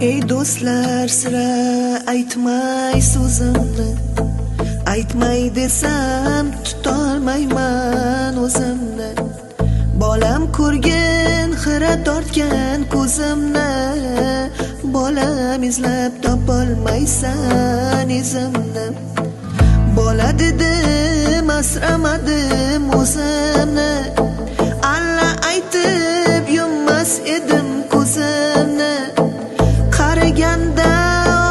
Ey do'stlar, sira aytmay so'zimni, aytmay desam tutolmayman o'zimni. Bolam ko'rgin xira tortgan ko'zimni, bolam izlab topolmaysan izimni. Bola dedim asramadim o'zimni, alla aytib yummas edim ko'zimni. Qaraganda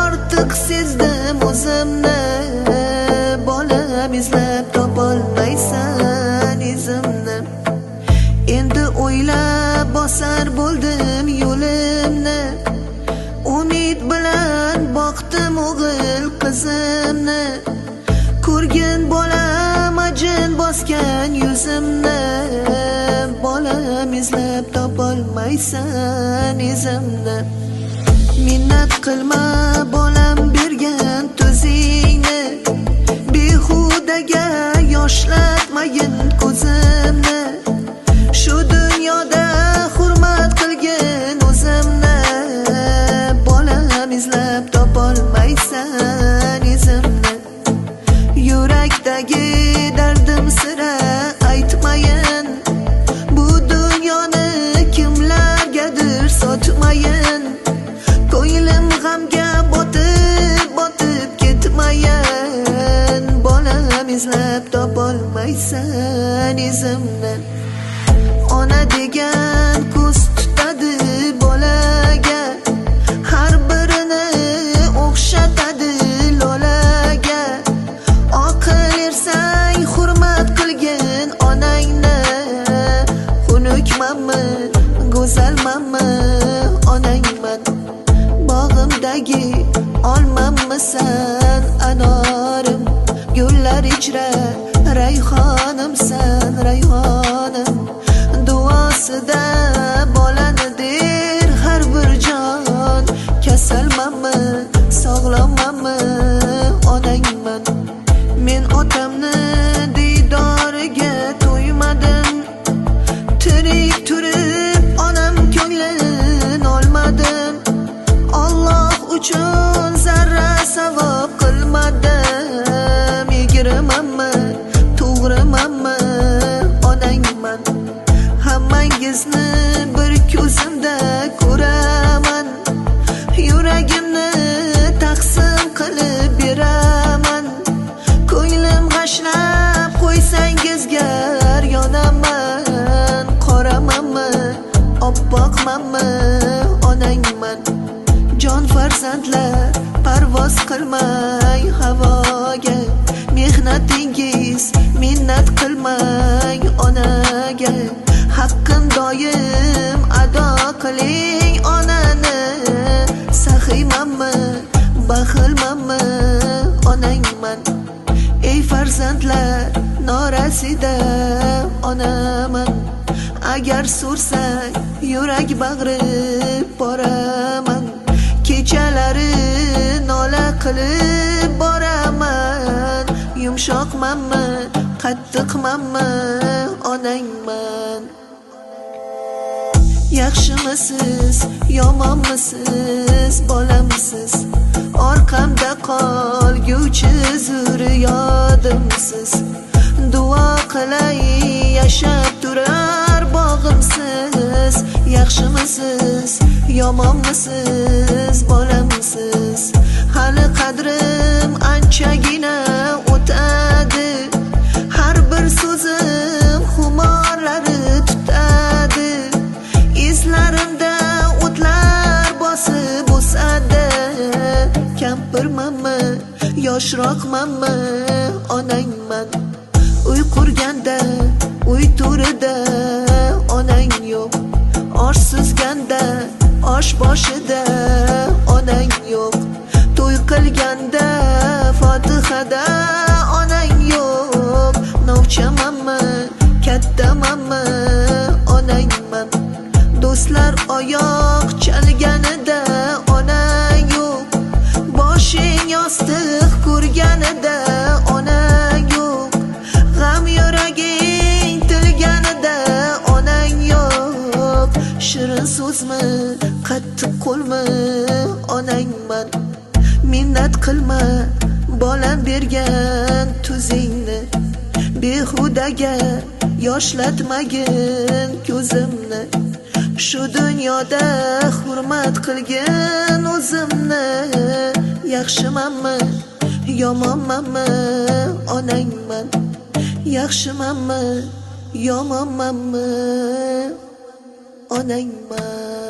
ortiq sezdim o'zimni, bolam izlab topolmaysan izimni. Endi o'ylab bosar bo'ldim yo'limni, umid bilan boqdim o'g'il qizimni. Ko'rgin bolam ajin bosgan yuzimni, bolam izlab topolmaysan izimni. Minnat qilma bolam bergan tuzingni, behudaga yoshlatmayin ko'zimni. Shu dunyoda hurmat qilgin o'zimni, bolam izlab topolmaysan izimni. Yurakdagi dardim sira aytmayin, bu dunyoni kimlargadir sotmayin. Ko'nglim g'amga botib ketmayin, bolam izlab topolmaysan izimni. Ona degan ko'z tutadi bolaga, har birini o'xshatadi lolaga. Oqil ersang hurmat qilgin onangni, xunukmanmi, go'zalmanmi, onangman. Bog'imdagi olmammisan anorim, gullar ichra rayhonimsan rayhonim. Duosida bolani der har bir jon, kasalmanmi, sog'lommanmi, onangman. Men otamni diydoriga to'ymadim, tirik turib onam ko'nglin olmadim. Alloh uchun zarra savob qilmadim. Egrimanmi, to'g'rimanmi, onangman. Hammangizni bir ko'zimda ko'raman, yuragimni taqsim qilib beraman. Ko'nglim g'ashlab qo'ysangizga yonaman. Qoramanmi, oppoqmanmi, onangman. Jon farzandlar parvoz qilmang havoga, mehnatingiz minnat qilmang onaga. Haqqin doim ado qiling onani, saxiymanmi, baxilmanmi, onangman. Ey farzandlar norasida onaman, agar so'rsang yurak bag'rib boraman. Kechalari nola qilib boraman, yumshoqmanmi, qattiqmanmi, onangman. Yaxshimisiz, yomonmisiz, bolamsiz, orqamda qolguvchi zurriyodimsiz. Duo qilay yashab turar bog'imsiz. Yaxshimisiz, yomonmisiz, bolamsiz, hali qadrim anchagina o'tadi. Har bir so'zim xumorlari tutadi, izlarimda o'tlar bosib o'sadi. Kampirmanmi, yoshroqmanmi, onangman. Uy qurganda, uy to'rida onang yo'q. Osh suzganda, osh boshida onang yo'q. To'y qilganda, fotihada onang yo'q. Novchamanmi, kattamanmi, onangman. Do'stlar oyoq chalganida onang yo'q. Boshing yostiq ko'rganida onang yo'q. G'am yuraging tilganida onang yo'q. Shirin so'zmi, qattiq qo'lmi, onangman. Minnat qilma bolam bergan tuzingni, behudaga yoshlatmagin ko'zimni. Shu dunyoda hurmat qilgin o'zimni. Yaxshimanmi yomonmanmi onangman, yaxshimanmi yomonmanmi onangman.